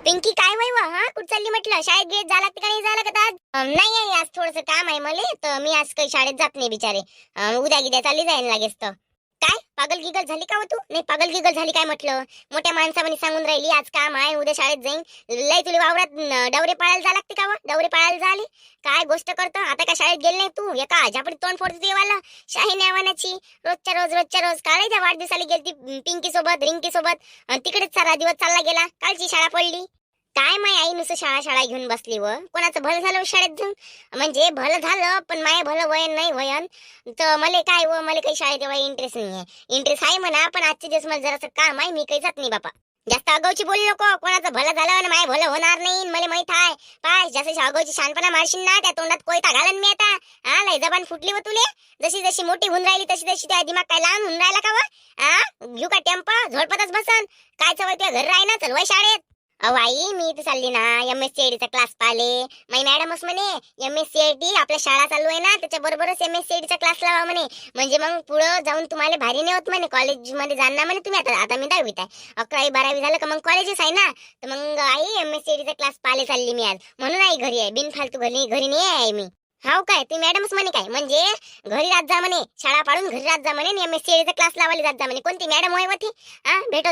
पिंकी काय वय व हा कुठं चालली म्हटलं? शाळेत गेट जा लागते का नाही जा लागत आज? नाही आहे आज थोडंसं काम आहे मला तर मी आज काही शाळेत जात नाही बिचारे. उद्या गिद्या चालली जाईन लागेच तर. काय पागल गिगल झाली का हो तू? नाही पागल गिगल झाली काय म्हटलं? मोठ्या माणसामध्ये सांगून राहिली आज काम आहे उद्या शाळेत जाईन. लय तुला वावरात डवरे पाळायला जा लागते का व? डवरे पाळायला झाले काय गोष्ट करतो आता का शाळेत गेले नाही तू? एका आजापडी तोंड फोडतो देवाला शाही नावानाची. रोजच्या रोज काढायच्या वाढदिवसाला गेलती पिंकी सोबत रिंकी सोबत तिकडेच सारा दिवस चालला गेला. कालची शाळा पडली. काय माय आई नुसतं शाळा शाळा घेऊन बसली व कोणाचं भलं झालं शाळेत जाऊन म्हणजे भलं झालं पण माय भलं वयन नाही वयन तर मला काय व मला काही शाळेत एवढा इंटरेस्ट नाही आहे. इंटरेस्ट आहे म्हणा पण आजचे दिवस मला जरासं काम आहे मी काही जात नाही बापा. जास्त आगाऊची बोलू नको कोणाचं भलं झालं ना माय भलं होणार नाही मला माहित आहे. पाय जास्त आगाऊची शानपणा मारशील ना त्या तोंडात कोयता घालन मी आता. हा लय जबान फुटली व तुले जशी जशी मोठी होऊन राहिली तशी तशी त्या दिमाग काय लहान होऊन राहिला का व? हा घेऊ का टेम्पा झोडपतच बसन काय चवय तुझ्या घर राही ना चल वय शाळेत. अहो आई मी इथे चालली ना MSCIT चा क्लास पाहिले. माझी मॅडमच म्हणे MSCIT आपल्या शाळा चालू आहे ना त्याच्या बरोबरच MSCIT चा क्लास लावा म्हणे म्हणजे मग पुढं जाऊन तुम्हाला भारी नाही होत म्हणे कॉलेजमध्ये जाणार म्हणे तुम्ही. आता मी 10वीत आहे 11वी 12वी झालं का मग कॉलेजच आहे ना तर मग आई MSCIT चा क्लास पाहिले चालली मी आज म्हणून आई घरी आहे बिनफालतू घरी नाही आहे मी. हाव काय ती मॅडमच म्हणे काय म्हणजे घरी राहत जा म्हणे शाळा पाडून घरी राहत जा म्हणे MSCIT चा क्लास लावायला जात जा म्हणे. कोणती मॅडम होय व ती? हा भेटो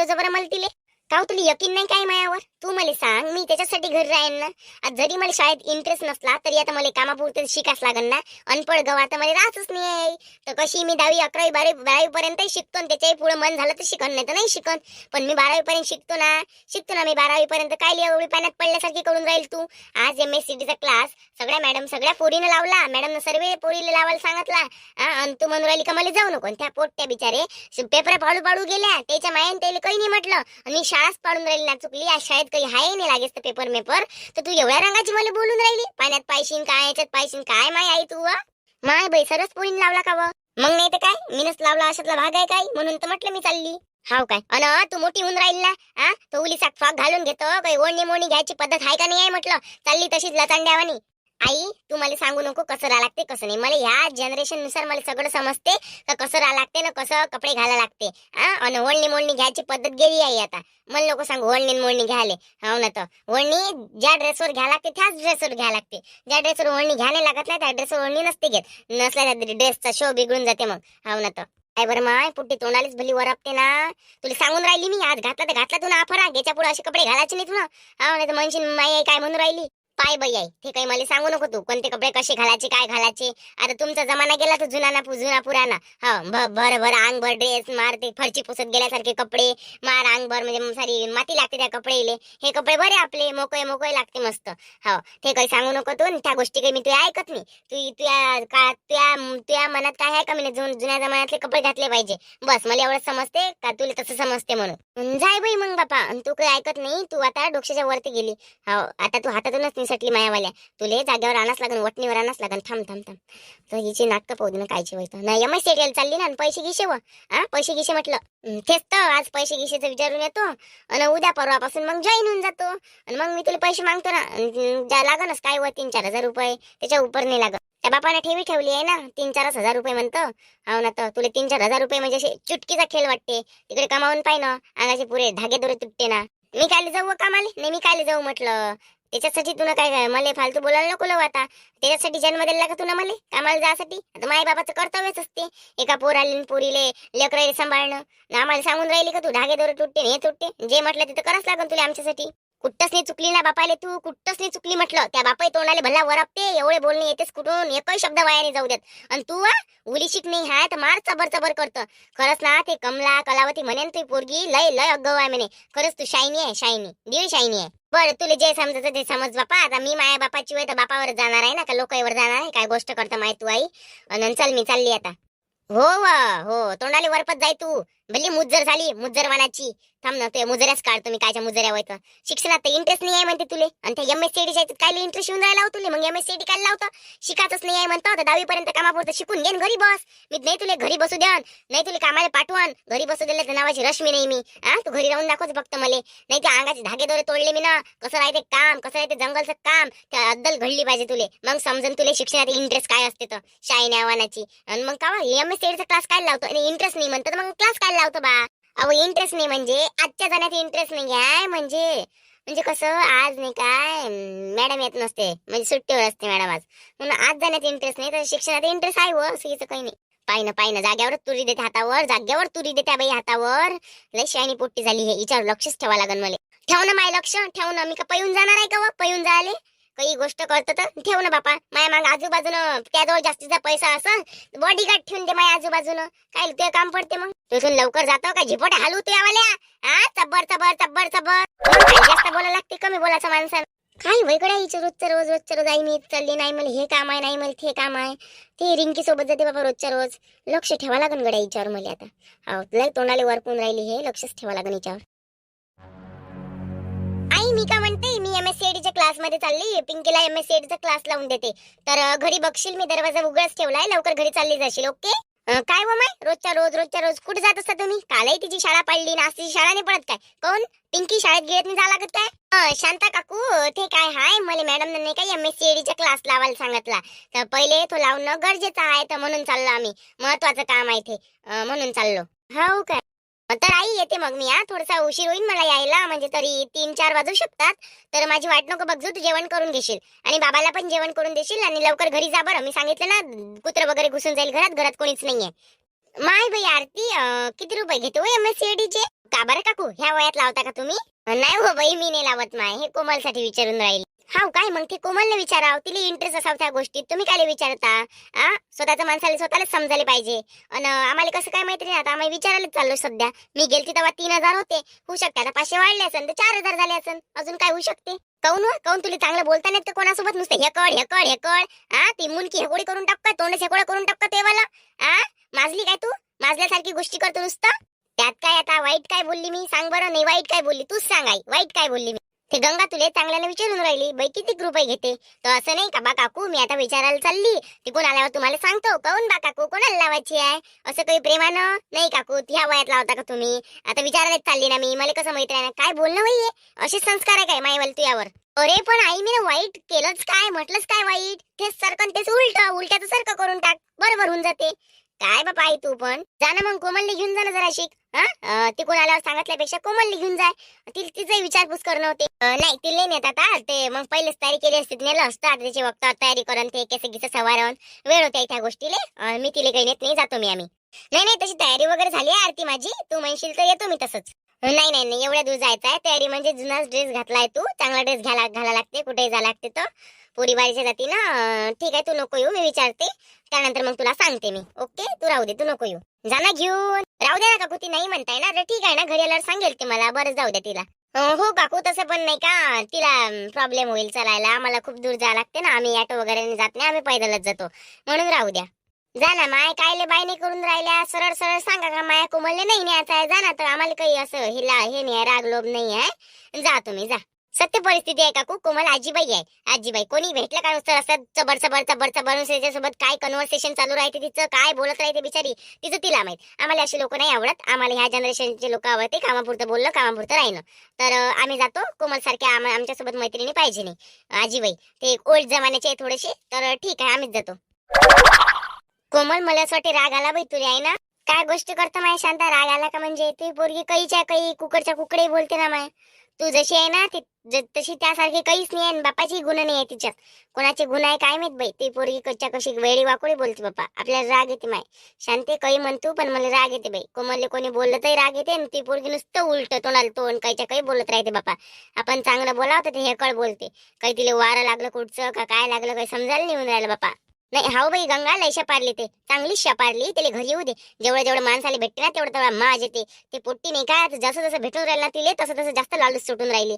जबर मला तिले का तुला यकीन नाही काय मायावर? तू मला सांग मी त्याच्यासाठी घरी राहीन ना. आज जरी मला शाळेत इंटरेस्ट नसला तरी आता मला कामापुरतं शिकास लागन ना. अनपड गवा आता मला राहतच नाही तर कशी मी 10वी 11वी 12वी पर्यंत शिकतो त्याच्याही पुढे मन झालं तर शिकन नाही तर नाही शिकन. पण मी 12वी पर्यंत शिकतो ना मी 12वी पर्यंत काय एवढी पाण्यात पडल्यासारखी करून राहील तू. आज MSCIT चा क्लास सगळ्या मॅडम सगळ्या पोरीनं लावला मॅडमनं सर्व पोरीला लावायला सांगितला. आणि तू म्हणून राहिली का मला जाऊ नको त्या पोट्या बिचारे पेपर पाडू गेल्या त्याच्या मायन त्याला काही नाही म्हटलं आणि शाळाच पाडून राहिली ना चुकली आज शाळेत काही हाय नाही लागेच तर पेपर तर तू एवढ्या रंगाची मला बोलून राहिली पाण्यात पायशीन काय याच्यात पायशीन काय माय आई तू माय बाई सरच पोरीने लावला का व? मग नाही तर काय मीनच लावला अशातला भाग आहे काय म्हणून तर म्हटलं मी चालली. हाव काय अन तू मोठी होऊन राहील ना हा तो उली फ्रॉक घालून घेतो काही ओढणी मोडणी घ्यायची पद्धत आहे का नाही आहे म्हटलं चालली तशीच लचांड्यावानी. आई तू मला सांगू नको कसं राहा लागते कसं नाही मला ह्या जनरेशन नुसार मला सगळं समजते का कसं राहा लागते ना कसं कपडे घाला लागते. आणि ओढणी मोडणी घ्यायची पद्धत गेली आहे आता मला लोक सांगू ओढणी मोडणी घ्यायले. हो ना तर ओढणी ज्या ड्रेसवर घ्या लागते त्याच ड्रेसवर घ्या लागते. ज्या ड्रेसवर ओढणी घ्यायला लागत नाही त्या ड्रेसवर ओढणी नसते घेत नसल्या ड्रेसचा शो बिघडून जाते मग. हो ना तर काय बरं माय पुट्टी तोंडालीच भली वरपते ना. तुला सांगून राहिली मी आज घातला तू ना फराक याच्या पुढे असे कपडे घालायचे नाही तुला. हा नाही तर म्हणशील माई काय म्हणून राहिली पाय बाई आहे ते काही मला सांगू नको तू कोणते कपडे कसे घालायचे काय घालायचे. आता तुमचा जमाना गेला तर जुना पुराणा. हा भर अंगभर ड्रेस मार ते फरची पुसत गेल्यासारखे कपडे मार अंगभर म्हणजे सारी माती लागते त्या कपडेले. हे कपडे बरे आपले मोकळे लागते मस्त. हो ते काही सांगू नको तू त्या गोष्टी काही मी तुला ऐकत नाही. तुया मनात काय आहे का मी जुन्या जमान्यातले कपडे घातले पाहिजे बस मला एवढं समजते का तुला तसं समजते म्हणून जाय बाई मग बापा. तू काही ऐकत नाही तू आता डोक्याच्या वरती गेली. हो आता तू हातातूनच निसटली मायावाल्या तुले जागेवर आणाच लागन वटणीवर आणाच लागन. थांब तर हिची नाटकं पाहू दे ना कायची व्हायचं नाही. MSCIT चालली ना पैसे गिशे व पैसे गिशे म्हटलं तेच तर आज पैसे गिशेचं विचारून येतो आणि उद्या परवापासून मग जॉईन होऊन जातो आणि मग मी तुला पैसे मागतो ना ज्या लागनच काय व 3-4 हजार रुपये त्याच्या उपर नाही लागत. त्या बापाने ठेवली आहे ना 3-4 हजार रुपये म्हणतो. हो ना तर तुला 3-4 हजार रुपये म्हणजे असे चुटकीचा खेळ वाटते तिकडे कमावून पाय ना अंगाचे पुरे धागे दोरे तुटते ना. मी कायले जाऊ कामाले नाही मी कायले जाऊ म्हटलं. त्याच्यासाठी तुला काय मला फालतू बोलायला नको लव आता. त्याच्यासाठी जन्म दिला का तुला मला कामाला जासाठी? आता माय बाबाचं कर्तव्यच असते एका पोरीले लेकराले सांभाळणं. आम्हाला सांगून राहिली का तू धागे दोरे तुटते हे तुटते जे म्हटलं तिथं करावंच लागेल तुला आमच्यासाठी. कुठंच नाही चुकली ना बापाले तू कुठंच नाही चुकली म्हटलं. त्या बापाई तोंडाले भल्ला वरपते एवढे बोलणे येतेस कुठून एकही शब्द वायाने जाऊ देत. आणि तू उली शिक नाही हाय तर मार चबर करतं. खरंच ना ते कमला कलावती म्हणेन तू पोरगी लय अगव आहे म्हणे. खरंच तू शायनी आहे दिल शायनी आहे. बरं तुला जे समजायचं ते समज बापा. आता मी माया बापाची वेळ तर बापावर जाणार आहे ना का लोकांवर जाणार आहे काय गोष्ट करता माय तू आई. आणि चल मी चालली आता. हो तोंडाले वरपत जाय तू भल्ली मुज्जर झाली मुज्जरवानाची. थांब ना ते मुजऱ्याच काढतो मी कायच्या मुजऱ्या व्हायचं. शिक्षणात इंटरेस्ट नाही आहे म्हणते तुले आणि त्या MSCIT काय इंटरेस्ट येऊन राहिला तुले मग MSCIT काय लावतं शिकायचंच नाही आहे म्हणतो. 10वी पर्यंत कामापुरतं शिकून घेन घरी बस. मी नाही तुला घरी बसू द्यान नाही तुला कामाला पाठवण. घरी बसू दिलं तर नावाची रश्मी नाही मी. तू घरी राहून दाखवच फक्त मला. नाही ते अंगाचे धागे दोरे तोडले मी ना कसं राहते काम कसं राहते जंगलचं काम त्या अद्दल घडली पाहिजे तुले मग समजून तुले शिक्षणात इंटरेस्ट काय असते तर शाळेने आव्हानाची. आणि मग का MSCIT क्लास काय लावतो आणि इंटरेस्ट नाही म्हणतो मग क्लास काय लावतो बा. अहो इंटरेस्ट नाही म्हणजे आजच्या जाण्यात इंटरेस्ट नाही आहे म्हणजे म्हणजे कसं आज नाही काय मॅडम येत नसते, म्हणजे सुट्टीवर असते मॅडम आज, म्हणून आज जाण्यात इंटरेस्ट नाही, तर शिक्षणात इंटरेस्ट आहे व असं हिचं काही नाही. पाहिनं जाग्यावर तुरी देते हातावर, जाग्यावर तुरी देते बाई हातावर. लय शायनी पोट्टी झाली हे, हिच्यावर लक्षच ठेवा लागन मला. ठेव ना माय लक्ष, ठेव ना. मी का पळून जाणार आहे का व? पळून जायले काही गोष्ट करतो तर ठेव ना बापा. माया माग आजूबाजूनं त्याजवळ जास्तीचा पैसा असन बॉडीगार्ड ठेवून दे माझ्या आजूबाजूनं. काय ते काम पडते मग. तिथून लवकर जातो का झिपोट हालू तू यावाल्या? हा चब्बर चब्बर चब्बर चब्बर. जास्त बोलायला लागते, कमी बोलायचं माणसानं. काय वेगळं आहे रोजच्या रोज आई मी चालली नाही, मला हे काम आहे, नाही मला ते काम आहे. ते रिंकी सोबत जाते बाबा रोजच्या रोज. लक्ष ठेवा लागन गड्या हिच्यावर मला आता. हो लय तोंडाले वरपून राहिली हे, लक्षच ठेवा लागन हिच्यावर. आई मी का म्हणते, मी MSCIT च्या क्लास मध्ये चालली, पिंकीला MSCIT चा क्लास लावून देते. तर घरी बघशील मी दरवाजा उघडच ठेवलाय, लवकर घरी चालली जाशील. ओके. काय व माय रोजच्या रोज कुठे जात असता तुम्ही? कालही तिची शाळा पडली ना, आज तिची शाळा नाही पडत काय? कोण पिंकी शाळेत गेत नाही जा लागत काय? शांता काकू ते काय हाय, मला मॅडम नाही काय MSCIT चा क्लास लावायला सांगितला, तर पहिले तो लावणं गरजेचं आहे, तर म्हणून चाललो आम्ही. महत्वाचं काम आहे ते, म्हणून चाललो. हो काय? तर आई येते मग मी. थोडासा उशीर होईल मला यायला, म्हणजे तरी 3-4 वाजू शकतात. तर माझी वाट नको बघजू, तू जेवण करून घेशील आणि बाबाला पण जेवण करून देशील, आणि लवकर घरी जा बरं. मी सांगितलं ना कुत्र वगैरे घुसून जाईल घरात, घरात कोणीच नाहीये. माय बाई आरती, किती रुपये घेतो MSCIT चे? का बरं काकू ह्या वयात लावता का तुम्ही? नाही हो बाई मी नाही लावत माय, हे कोमलसाठी विचारून राहील. हाव काय? मग ते कोमलने विचाराव, तिला इंटरेस्ट असाव त्या गोष्टीत, तुम्ही काय विचारता? स्वतःच्या माणसाला स्वतःलाच समजायला पाहिजे. आणि आम्हाला कसं काय माहिती नाही, आता आम्ही विचारायला चाललो सध्या. मी गेलती तेव्हा 3,000 होते, होऊ शकते आता 500 वाढले असेल तर 4,000 झाले असेल, अजून काय होऊ शकते. काऊन तुला चांगलं बोलता नाही तर कोणासोबत नुसतं हेकड ती मुनकी हेकोडी करून टाक काय, तोंड हेकोडा करून टाक ते वाला. माजली काय तू? माजल्यासारखी गोष्टी करतो नुसतं. त्यात काय आता वाईट काय बोलली मी? सांग बरं. नाही वाईट काय बोलली तूच सांग आई, वाईट काय बोलली मी? ते गंगा तुले चांगल्याला विचारून राहिली बाई किती रुपये घेते, तर असं नाही का बा काकू मी आता विचारायला चालली, तिकून आल्यावर तुम्हाला सांगतो. काऊन बा काकू कोणाला लावायची आहे? असं काही प्रेमानं नाही काकू, ह्या वयात लावता का तुम्ही? आता विचारायलाच चालली ना मी, मला कसं माहित आहे ना काय बोलणं बाई? असे संस्कार आहे काय मायवाल तुझ्यावर? अरे पण आई मी वाईट केलंच काय, म्हटलंच काय वाईट? तेच सारखं तेच उलट्याचं सारखं करून टाक, बरोबर होऊन जाते. काय बापा आई तू पण जा ना, मग कोमलने घेऊन जा ना जरा शिक. तिकून आल्यावर सांगितल्यापेक्षा कोमलने घेऊन जाय, तिचा विचारपूस करणं होते. नाही तिला नाही नेत आता, ते मग पहिलेच तयारी केली असते, नेलं असतं. आता त्याची वक्त तयारी करून ते केस गिस सवारण वेळ होत्या त्या गोष्टीले. मी तिला काही नेत नाही, जातो मी आम्ही. नाही तशी तयारी वगैरे झाली आहे आरती माझी, तू म्हणशील तर येतो मी तसंच. नाही एवढ्या दूर जायचं आहे. तयारी म्हणजे जुनाच ड्रेस घातलाय तू, चांगला ड्रेस घाला लागते, कुठे जा लागते तर पोरी बारीच्या जाती ना. ठीक आहे तू नको येऊ, मी विचारते त्यानंतर मग तुला सांगते मी. ओके तू राहू दे, तू नको येऊ, जाना घेऊन. राहू दे ना काकू, ती नाही म्हणताय ना, ठीक आहे ना घरी आल्यावर सांगेल ते मला. बरं जाऊ द्या तिला. हो काकू तसं पण नाही का, तिला प्रॉब्लेम होईल चालायला, आम्हाला खूप दूर जावं लागते ना, आम्ही ऑटो वगैरे जात नाही, आम्ही पैदलच जातो, म्हणून राहू द्या. जा ना माय, कायले बायने करून राहिल्या, सरळ सरळ सांगा का माया कोमलने नाही न्यायचं आहे, जा ना. तर आम्हाला काही असं हिला हे नाही, राग लोभ नाही आहे, जा तुम्ही जा. सत्य परिस्थिती आहे काकू, कोमल आजीबाई आहे. आजीबाई कोणी भेटलं का नुसतं असं चबर त्याच्यासोबत काय कन्व्हर्सेशन चालू राहते तिचं, काय बोलत राहते बिचारी, तिचं तिला माहित. आम्हाला अशी लोक नाही आवडत, आम्हाला ह्या जनरेशनचे लोक आवडते, कामापुरतं बोललं कामापुरतं राहिलं. तर आम्ही जातो. कोमल सारखे आमच्यासोबत मैत्रिणी पाहिजे नाही. आजीबाई ते ओल्ड जमान्याचे थोडेसे, तर ठीक आहे आम्हीच जातो. कोमल मला असं वाटते राग आला बाई तुला आहे ना. काय गोष्ट करतो माय शांता, राग आला का म्हणजे ती पोरगी कईच्या कई कुकडच्या कुकडे बोलते ना माय. तू जशी आहे ना तशी त्यासारखी काहीच नाही आहे, बापाची गुण नाही आहे तिच्यात. कोणाचे गुण आहे काय माहित बाई. ती पोरगी कच्च्या कशी वेळी वाकोळी बोलते बापा, आपल्याला राग येते माय. शांते काही म्हणतो पण मला राग येते बाई. कोमलले कोणी बोललं तरी राग येते, आणि ती पोरगी नुसतं उलट तोंडाला तोंड काहीच्या काही बोलत राहते बापा. आपण चांगलं बोलावं तर ते हेकळ बोलते. काही तिला वारं लागलं कुठचं का काय लागलं काही समजायला नाही येऊन राहिलं बापा. नाही हाव बाई गंगा लय शपारली, ते चांगली शपारली. त्याला घरी येऊ दे, जेवढं माणसाला भेटते ना तेवढं माज येते. ते पोट्टी नाही का, जसं जसं भेटून राहिलं ना तिले तसं जास्त लालूच सुटून राहिली.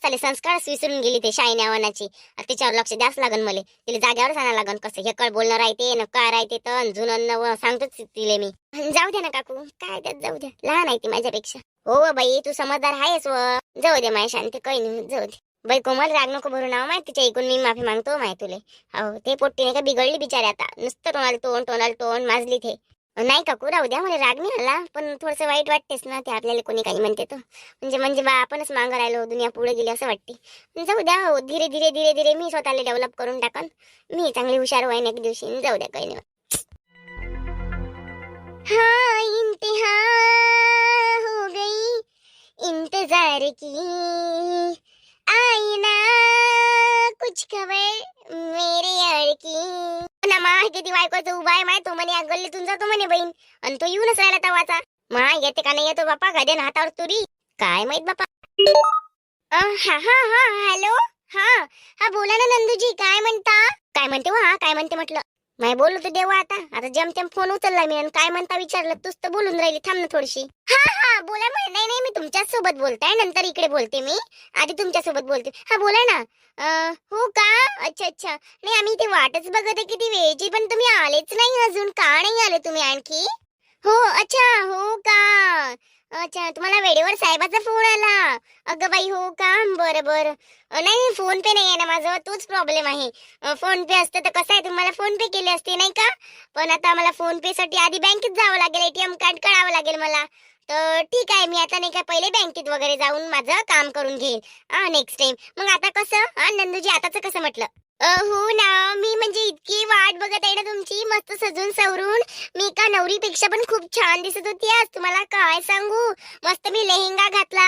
चाले संस्कारच विसरून गेली ते शाईन आव्हानाची. त्याच्यावर लक्ष द्यास लागन मला. तिला जाग्यावर सांगायला लागन कसं हेकळ बोलणं राहते न काय राहते, तर जुनं नवं सांगतोच तिले मी. जाऊ द्या ना काकू, काय त्यात जाऊ द्या, लहान आहे ती माझ्यापेक्षा. हो बाई तू समजदार आहेस व, जाऊ दे माय शांती, काही नाही जाऊ दे. बाई कोमल राग नको भरू नाव माय, तिच्या ऐकून मी माफी मागतो माय तुले. हो ते पोट्टी नाही का बिघडली बिचारी, आता नुसतं तोंडाला तोंड माजली ते. नाही काकू राहू द्या, मला राग नाही आला, पण थोडंसं वाईट वाटतेच ना ते आपल्याला कोणी काही म्हणते तर. म्हणजे बा आपणच मागं राहिलो, दुनिया पुढे गेली असं वाटते. जाऊ द्या हो, धीरे धीरे मी स्वतःला डेव्हलप करून टाकन. मी चांगली हुशार होईन एक दिवशी, जाऊ द्या काही नाही. हाँ इंतहा हो गई इंतजार की, आई ना कुछ खबर मेरी अडकी ना मा किती बायकोचं उभा आहे माय तो म्हणे गल्लीतून जातो म्हणे बहीण आणि तो येऊनच राहिला तवाचा मा येते का नाही येतो बापा गाड्यान हातावर तुरी काय माहित बापा हा हा हा हॅलो हा हा बोला ना नंदूजी काय म्हणता काय म्हणते हो हा काय म्हणते म्हटलं नाही बोललो तर देवा आता जमतेम फोन उचलला मी आणि काय म्हणता विचारलं तूच तर बोलून राहिली थांब ना थोडीशी हा हा बोला नाही नाही मी तुमच्याच सोबत बोलताय नंतर इकडे बोलते मी आधी तुमच्या सोबत बोलते हा बोला ना हो का अच्छा अच्छा नाही आम्ही इथे वाटच बघत आहे किती वेळची पण तुम्ही आलेच नाही अजून का नाही आले तुम्ही आणखी हो अच्छा हो का अच्छा तुम्हाला वेळेवर साहेबाचा फोन आला अगं बाई हो का बरं बरं नाही फोन पे नाही आहे ना माझं तोच प्रॉब्लेम आहे फोन पे असतं तर कसं आहे तुम्हाला फोन पे केले असते नाही का पण आता मला फोन पे साठी आधी बँकेत जावं लागेल एटीएम कार्ड काढावं लागेल मला तर ठीक आहे मी आता नाही का पहिले बँकेत वगैरे जाऊन माझं काम करून घेईल नेक्स्ट टाइम मग आता कसं नंदूजी आताच कसं म्हटलं हो ना मी म्हणजे इतकी वाट बघत आहे ना तुमची मस्त सजून सवरून मी का नवरीपेक्षा पण खूप छान दिसत होती आज तुम्हाला काय सांगू मस्त मी लेहेंगा घातला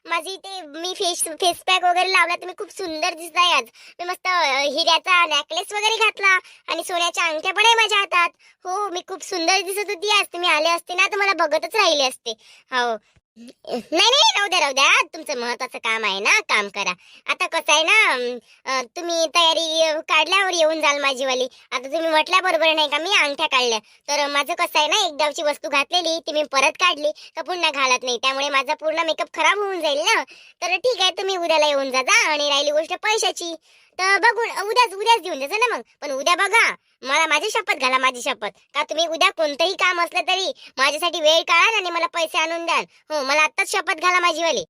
माझी ते मी फेस पॅक वगैरे लावला तुम्ही खूप सुंदर दिसताय आज मी मस्त हिऱ्याचा नेकलेस वगैरे घातला आणि सोन्याच्या अंगठ्या पण आहे माझ्या हातात हो मी खूप सुंदर दिसत होती आज तुम्ही आले असते ना तर मला बघतच राहिले असते हो नाही नाही राहू द्या तुमचं महत्वाचं काम आहे ना काम करा आता कसं आहे ना तुम्ही तयारी काढल्यावर येऊन जाल माझीवाली आता तुम्ही म्हटल्या बरोबर नाही का मी अंगठ्या काढल्या तर माझं कसं आहे ना एकदाची वस्तू घातलेली ती मी परत काढली तर पुन्हा घालत नाही त्यामुळे माझा पूर्ण मेकअप खराब होऊन जाईल ना तर ठीक आहे तुम्ही उद्याला येऊन जा आणि राहिली गोष्ट पैशाची तर बघून उद्याच घेऊन जायचं ना मग पण उद्या बघा मला माझी शपथ घाला माझी शपथ का तुम्ही उद्या कोणतंही काम असलं तरी माझ्यासाठी वेळ काढा आणि मला पैसे आणून द्याल हो मला आत्ताच शपथ घाला माझीवाली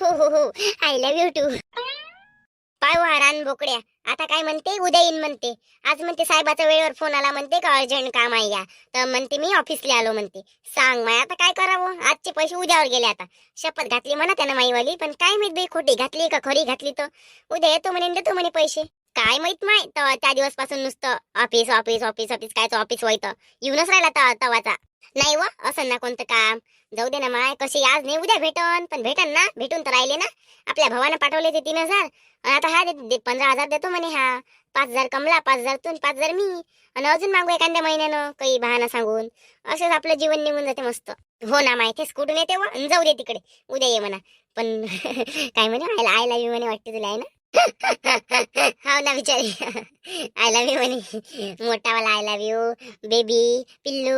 हो आय लव्ह यू टू पाय हरान बोकड्या आता काय म्हणते उद्या येईन म्हणते आज म्हणते साहेबाचा वेळेवर फोन आला म्हणते का अर्जंट काम आहे या तर म्हणते मी ऑफिसला आलो म्हणते सांग माय आता काय करावं आजचे पैसे उद्यावर गेले आता शपथ घातली म्हणा त्यानं माईवाली पण काय माहित बाई खोटी घातली का खरी घातली तर उद्या येतो म्हणे देतो म्हणे पैसे काय माहित माय त्या दिवसपासून नुसतं ऑफिस ऑफिस ऑफिस ऑफिस कायचं ऑफिस व्हायचं येऊनच राहिला तवाचा नाही व असं ना कोणतं काम जाऊ दे ना माय कशी आज नाही उद्या भेटन पण भेटन ना भेटून तर राहिले ना आपल्या भावानं पाठवले ते 3,000 आता हा 15,000 देतो म्हणे हा 5,000 कमला 5,000 तून 5,000 मी आणि अजून मागू एखाद्या महिन्यानं काही बहाणा सांगून असंच आपलं जीवन निघून जाते मस्त हो ना माय तेच कुठून येते व जाऊ दे तिकडे उद्या ये म्हणा पण काय म्हणे आय लव्ह यू म्हणे वाटते तुला आहे ना हो ना बिचारी आय लव्ह यू म्हणे मोठावाला आय लव्ह यू बेबी पिल्लू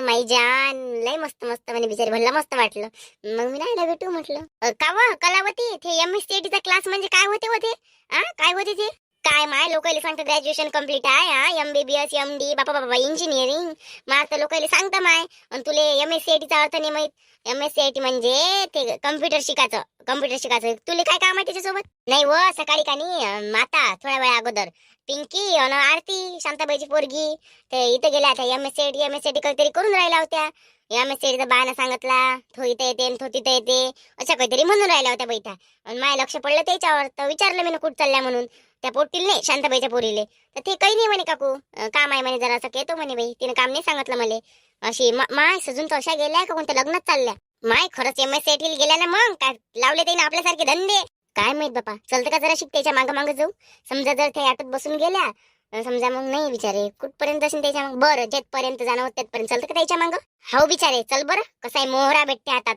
माई जान लय मस्त मस्त म्हणे बिचारी भल्ला मस्त वाटलं मग मी आय लव्ह यू टू म्हटलं का व कलावती ते MSCIT चा क्लास म्हणजे काय होते काय होते ते काय माय लोकांना सांगतं ग्रॅज्युएशन कम्प्लीट आहे MBBS MD बापा इंजिनिअरिंग मग तर लोकांना सांगता माय आणि तुले MSCIT चा अर्थ नाही माहित MSCIT म्हणजे ते कम्प्युटर शिकायचं तुला काय काम आहे त्याच्यासोबत नाही व सकाळी का नाही आता थोड्या वेळा अगोदर पिंकी आणि आरती शांताबाईची पोरगी ते इथं गेल्या त्या MSCIT काहीतरी करून राहिल्या होत्या MSCIT चा बहाणा सांगितला तो इथे येते तो तिथे येते अशा काहीतरी म्हणून राहिल्या होत्या बैठा आणि माझ्या लक्ष पडलं त्याच्यावर तर विचारलं मी कुठं चालल्या म्हणून त्या पोटील नाही शांताबाईच्या पोरीले तर ते काही नाही म्हणे काकू काम आहे म्हणे जरा असं येतो म्हणे बाई तिने काम नाही सांगितलं मला अशी माय सजून तर अशा गेल्या का कोणत्या लग्नात चालल्या माय खरंच MSCIT गेल्या ना मग काय लावले ते ना आपल्यासारखे धंदे काय माहित बापा चलतं का जरा शिक त्याच्या मागं जाऊ समजा जर त्या ऑटोत बसून गेल्या समजा मग नाही बिचारे कुठपर्यंत असेल त्याच्या मग बरं जेथपर्यंत जाणं होत तेथपर्यंत चलतं का त्याच्या मागं हो बिचारे चल बरं कसा आहे मोहरा भेटते हातात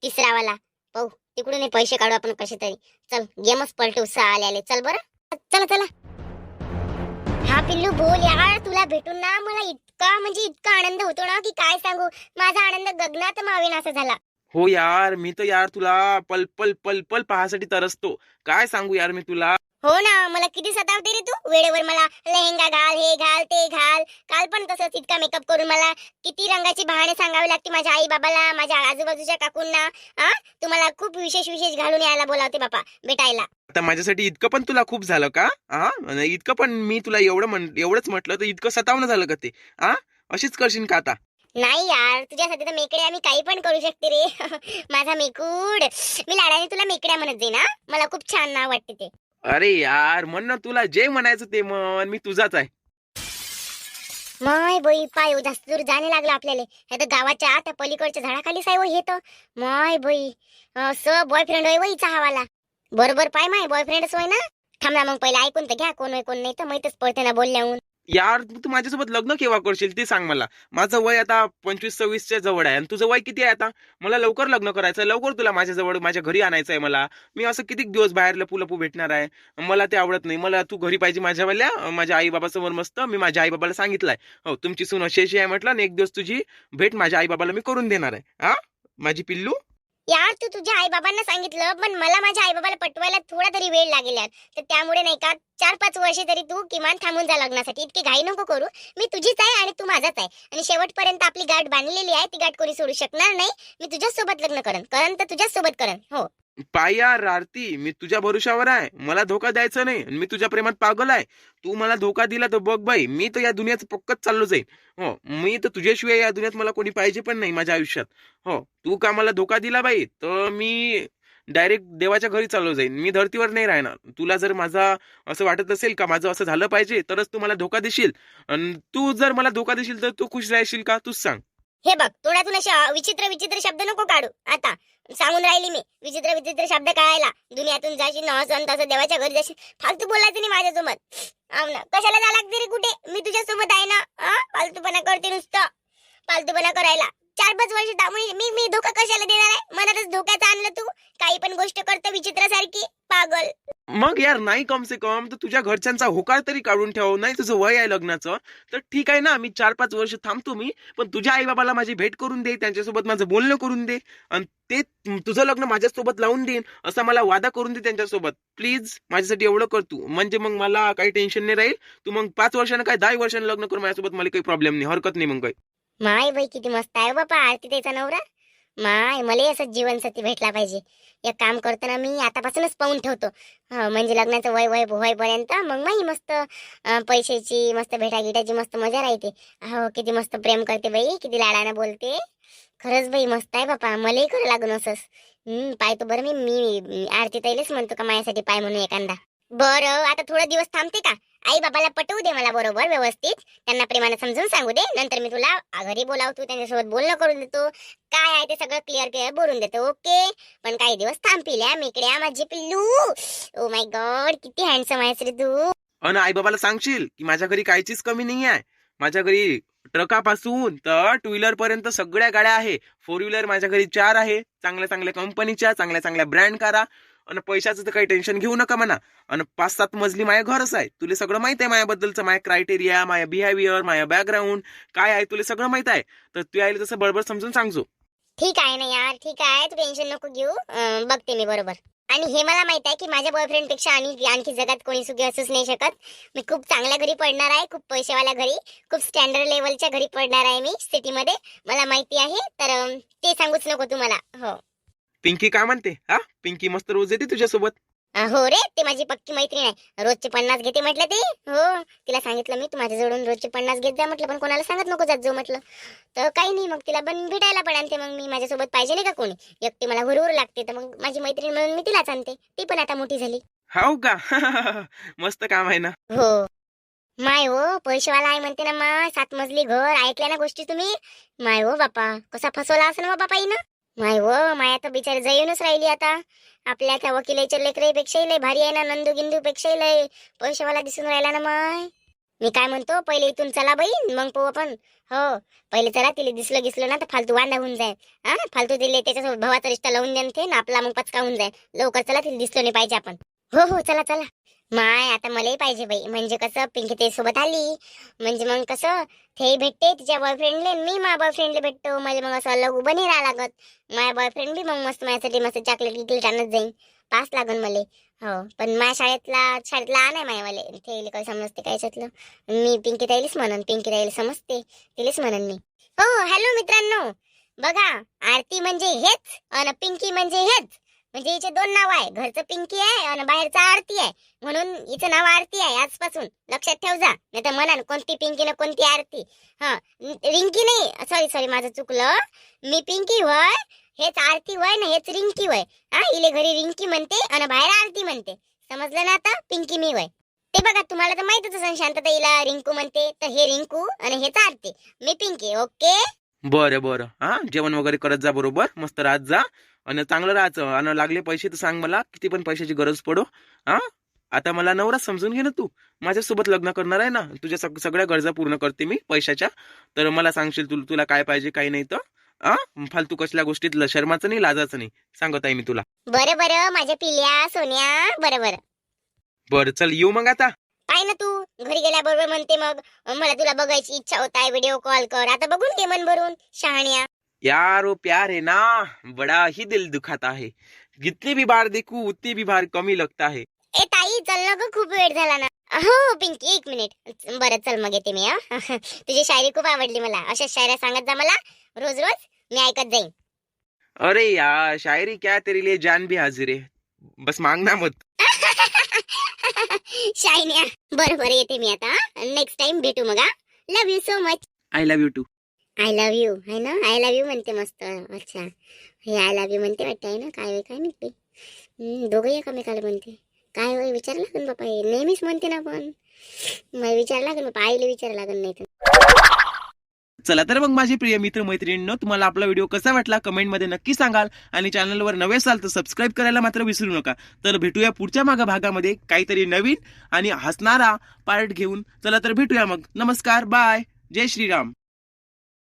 तिसरावाला पाहू तिकडून पैसे काढू आपण कसे तरी चल गेमच पलटू आले चल बरं चला हा पिल्लू बोल यार तुला भेटून ना मला इतका आनंद होतो ना की काय सांगू माझा आनंद गगनात मावेन असा झाला हो यार मी तर यार तुला पल पल पल पल पाहासाठी तरसतो काय सांगू यार मी तुला हो ना मला किती सतावते रे तू वेळेवर मला लेहेंगा घाल हे घाल ते घाल काल पण तसंच इतका मेकअप करून मला किती रंगाची बहाणे सांगावी लागते माझ्या आई बाबाला माझ्या आजूबाजूच्या काकूंना तुम्हाला खूप विशेष घालून यायला बोलावते बापा भेटायला आता माझ्यासाठी इतकं पण तुला खूप झालं का इतकं पण मी तुला एवढंच म्हटलं तर इतकं सतावणं झालं का ते अशीच करशील का आता नाही यार तुझ्यासाठी तर मेकड्या मी काही पण करू शकते रे माझा मेकूड मी लाडाने तुला मेकड्या म्हणत जाईन मला खूप छान नाव वाटते ते अरे यार म्हण ना तुला जे म्हणायचं ते म्हण मी तुझाच आहे माय बाई पाय हो, जास्त दूर जाणे लागलं आपल्याला. आता गावाच्या त्या पलीकडच्या झाडाखालीच आहे हो हे तर. माय बाई असं बॉयफ्रेंड होय वहीचा हवाला. बरोबर पाय माय बॉयफ्रेंडच होय ना. थांबला मग पहिले ऐकून तर घ्या कोण होय कोण नाही तर माहितच पडते ना बोलण्याहून. यार तू माझ्यासोबत लग्न केव्हा करशील ते सांग मला. माझं वय आता 25-26च्या जवळ आहे आणि तुझं वय किती आहे आता? मला लवकर लग्न करायचं आहे, लवकर तुला माझ्या जवळ माझ्या घरी आणायचं आहे मला. मी असं किती दिवस बाहेर लपू लपू भेटणार आहे? मला ते आवडत नाही. मला तू घरी पाहिजे माझ्यावाल्या, माझ्या आई बाबासमोर मस्त. मी माझ्या आई बाबाला सांगितलंय, हो तुमची सून अशी अशी आहे म्हटलं, आणि एक दिवस तुझी भेट माझ्या आई बाबाला मी करून देणार आहे. हा माझी पिल्लू. यार तू तुझ्या आई बाबांना सांगितलं पण मला माझ्या आई बाबाला पटवायला थोडा तरी वेळ लागेल यार. तर त्यामुळे नाही का 4-5 वर्षे तरी तू किमान थांबून जा लग्नासाठी. इतकी घाई नको करू. मी तुझीच आहे आणि तू माझाच आहे आणि शेवटपर्यंत आपली गाठ बांधलेली आहे. ती गाठ कोणी सोडू शकणार नाही. मी तुझ्याच सोबत लग्न करण तर तुझ्याच सोबत करण. हो पाय यार आरती, मी तुझ्या भरोशावर आहे. मला धोका द्यायचा नाही आणि मी तुझ्या प्रेमात पागल आहे. तू मला धोका दिला तर बघ बाई, मी तर या दुनियाचं पक्कच चाललो जाईल. हो मी तर तुझ्याशिवाय या दुनियात मला कोणी पाहिजे पण नाही माझ्या आयुष्यात. हो तू का मला धोका दिला बाई तर मी डायरेक्ट देवाच्या घरी चाललो जाईन. मी धर्तीवर नाही राहणार. तुला जर माझा असं वाटत असेल का माझं असं झालं पाहिजे तरच तू मला धोका देशील, आणि तू जर मला धोका देशील तर तू खुश राहशील का तूच सांग. हे बघ तोंडातून असे विचित्र विचित्र शब्द नको काढू. आता सांगून राहिली मी विचित्र विचित्र शब्द काढायला. दुनियातून जाशील न असं तसं देवाच्या घरी जाशील. फालतू बोलायचं नाही माझ्यासोबत. ना कशाला जा लागते रे कुठे? मी तुझ्यासोबत आहे ना. फालतूपणा करते नुसतं. फालतूपणा करायला 4-5 वर्ष थांबून मी मी धोका कशाला देणार आहे? मनातच धोक्याचं आणलं तू. काही पण गोष्ट करतो विचित्रासारखी पागल. मग यार नाही कम से कम तर तुझ्या घरच्यांचा होकार तरी काढून ठेव. नाही तुझं वय आहे लग्नाचं तर ठीक आहे ना, मी 4-5 वर्ष थांबतो मी. पण तुझ्या आई बाबाला माझी भेट करून दे, त्यांच्यासोबत माझं बोलणं करून दे आणि ते तुझं लग्न माझ्यासोबत लावून देईन असा मला वादा करून दे त्यांच्यासोबत. प्लीज माझ्यासाठी एवढं कर तू. म्हणजे मग मला काही टेन्शन नाही राहील. तू मग 5 वर्षानं काय 10 वर्षानं लग्न कर माझ्यासोबत, मला काही प्रॉब्लेम नाही, हरकत नाही मग काही. माय बाई किती मस्त आहे बापा आरती त्याचा नवरा. माय मला असं जीवनसाथी भेटला पाहिजे. एक काम करताना मी आतापासूनच पाहून ठेवतो. म्हणजे लग्नाचं वय वय होईपर्यंत मग माही मस्त पैशाची मस्त भेटागिटाची मस्त मजा राहते. हो किती मस्त प्रेम करते बाई, किती लाडानं बोलते. खरंच बाई मस्त आहे बापा. मलाही करू लागून असंच. पाहतो बरं मी मी आरती ताईलाच म्हणतो का माझ्यासाठी पाय म्हणून एखादा. बरं आता थोडा दिवस थांबते का? आई बाबाला पटवू दे मला बरोबर व्यवस्थित. त्यांना प्रेमाने समजून सांगू दे. नंतर मी तुला घरी बोलावतो, त्यांच्यासोबत बोलणं करून देतो. काय आहे ते सगळं क्लिअर बोलून देतो. ओके पण काही दिवस थांबील मिकड्या माझी पिल्लू. ओ माय गॉड किती हँडसम आहेस रे तू. आणि आई बाबाला सांगशील की माझ्या घरी काहीचीच कमी नाही आहे. माझ्या घरी ट्रकापासून तर 2 व्हीलर पर्यंत सगळ्या गाड्या आहे. 4 व्हीलर माझ्या घरी 4 आहे. चांगल्या चांगल्या कंपनीच्या चांगल्या चांगल्या ब्रँड कारा. आणि पैशाचं तर काही टेन्शन घेऊ नका म्हणा. आणि 5-7 मजली माझ्या घरच आहे. तुला सगळं माहित आहे माझ्याबद्दलचं, माझ्या क्रायटेरिया, माझ्या बिहेवियर, माझ्या बॅकग्राऊंड काय आहे तुला सगळं माहित आहे. तर तू आईला तसं बरोबर समजून सांगजो. ठीक आहे ना यार ठीक आहे. तू टेन्शन नको घेऊ. बघते मी बरोबर. आणि हे मला माहित आहे की माझ्या बॉयफ्रेंड पेक्षा आणखी जगात कोणी सुखी असूच नाही शकत. मी खूप चांगल्या घरी पडणार आहे, खूप पैसेवाल्या घरी, खूप स्टँडर्ड लेवलच्या घरी पडणार आहे मी सिटीमध्ये. मला माहिती आहे. तर ते सांगूच नको तुम्हाला. हो पिंकी काय म्हणते? हा पिंकी मस्त रोज येते तुझ्यासोबत. हो रे ते माझी पक्की मैत्रीण आहे. रोजचे 50 घेते म्हटलं ते. हो तिला सांगितलं मी तू माझ्याजवळून रोजचे 50 घेत जा म्हटलं, पण कोणाला सांगत नको जात जाऊ म्हटलं. तर काही नाही मग तिला पण भेटायला पण आणते. मग मी माझ्यासोबत पाहिजे नाही का कोणी. एकटी मला हुरहुर लागते तर मग माझी मैत्रीण म्हणून मी तिलाच आणते. ती पण आता मोठी झाली. हाव का? मस्त काम आहे ना. हो माय हो पैसेवाला आहे म्हणते ना. मा 7 मजली घर ऐकल्या ना गोष्टी तुम्ही. माय हो बापा कसा फसवला असं ना बापा ना. माय हो माया तर बिचारी जाऊनच राहिली आता. आपल्या त्या वकिलाच्या लेकरापेक्षाही लय भारी आहे ना. नंदू गिंदू पेक्षाही लय पैशावाला दिसून राहिला ना. माय मी काय म्हणतो पहिले इथून चला बाई मग पाहू आपण. हो पहिले चला तिला दिसलं ना तर फालतू वांडा होऊन जाईल. फालतू दिले त्याच्यासोबत भावाचा रिश्ता लावून द्या ते ना आपला मग पचका होऊन जाईल. लवकर चला तिला दिसलं नाही पाहिजे आपण. हो हो चला चला. माय आता मलाही पाहिजे बाई. म्हणजे कसं पिंकी ते सोबत आली म्हणजे मग कसं ते भेटते तिच्या बॉयफ्रेंडले, मी माझ्या बॉयफ्रेंडला भेटतो. म्हणजे मग असं अलग उभं नाही राहा लागत. माझ्या बॉयफ्रेंड बी मग मस्त माझ्यासाठी मस्त चॉकलेट गिकलेट आणत जाईन. पास लागन मले. हो पण माझ्या शाळेतला नाही मायावाले ते काही समजते काय याच्यातलं. मी पिंकी ताईलीच म्हणन. पिंकी ताईला समजते तिलाच म्हणन मी. हो हॅलो मित्रांनो बघा आरती म्हणजे हेच आणि पिंकी म्हणजे हेच. म्हणजे हिचे 2 नाव आहे. घरचं पिंकी आहे आणि बाहेरचा आरती आहे. म्हणून हिचं नाव आरती आहे आजपासून. लक्षात ठेव जा. नाही तर म्हणाल कोणती पिंकी ना कोणती आरती. रिंकी नाही सॉरी माझं चुकलं. मी पिंकी होय हेच आरती होय ना हेच रिंकी होय. इले घरी रिंकी म्हणते आणि बाहेर आरती म्हणते. समजलं ना आता. पिंकी मी होय. ते बघा, तुम्हाला तर माहितच असेल शांतताईला रिंकू म्हणते, तर हे रिंकू आणि हेच आरती, मी पिंकी. ओके. बरं बरं, हा जेवण वगैरे करत जा, बरोबर मस्त राहत जा आणि चांगलं राहायचं. आणि लागले पैसे तर सांग मला, किती पण पैशाची गरज पडो. हा आता मला नवरा समजून घे ना तू. माझ्यासोबत लग्न करणार आहे ना, तुझ्या सगळ्या गरजा पूर्ण करते मी पैशाच्या. तर मला सांगशील तुला काय पाहिजे काय नाही तर. हा फालतू कसल्या गोष्टीत शर्माचं नाही, लाजाचं नाही, सांगत आहे मी तुला. बरं बरं माझ्या पिल्या सोन्या, बरं बरं. बरं चल, येऊ मग आता. काय ना तू घरी गेल्याबरोबर म्हणते मग मला तुला बघायची इच्छा होत आहे, व्हिडिओ कॉल कर. आता बघून घे मन भरून, शहाण्या. यार वो प्यार है ना, बड़ा ही दिल दुखाता है. जितनी भी बार देखूं उतनी भी बार कमी लगता है. ए ताई चल ना ग, खूप वेळ झाला ना. हो पिंकी, 1 मिनिट. बरं चल मग येते मी. हा तुझी शायरी खूप आवडली मला, अशा शायऱ्या सांगत जा मला रोज रोज, मी ऐकत जाईन. अरे यार, शायरी क्या, तेरे लिए जान भी हाजिर है, बस मांगना मत. शायन्या. बरं बरं येते मी आता. नेक्स्ट टाइम भेटू मग. Love you so much. I love you too. I love you है ना, आय लव्ह यू म्हणते मस्त. अच्छा, हे आय लव्ह यू म्हणते वाटते आहे ना, काय होय काय नाही. दोघंही एकामेकाला म्हणते. काय होय विचारायला लागेल बापा, हे नेहमीच म्हणते ना, पण मला विचारायला लागेल बापा, आईला विचारायला लागेल नाही तर. चला तर मग माझे प्रिय मित्र मैत्रिणींनो, तुम्हाला आपला व्हिडिओ कसा वाटला कमेंटमध्ये नक्की सांगाल. आणि चॅनलवर नवे असाल तर सबस्क्राईब करायला मात्र विसरू नका. तर भेटूया पुढच्या भागामध्ये काहीतरी नवीन आणि हसणारा पार्ट घेऊन. चला तर भेटूया मग. नमस्कार, बाय, जय श्रीराम.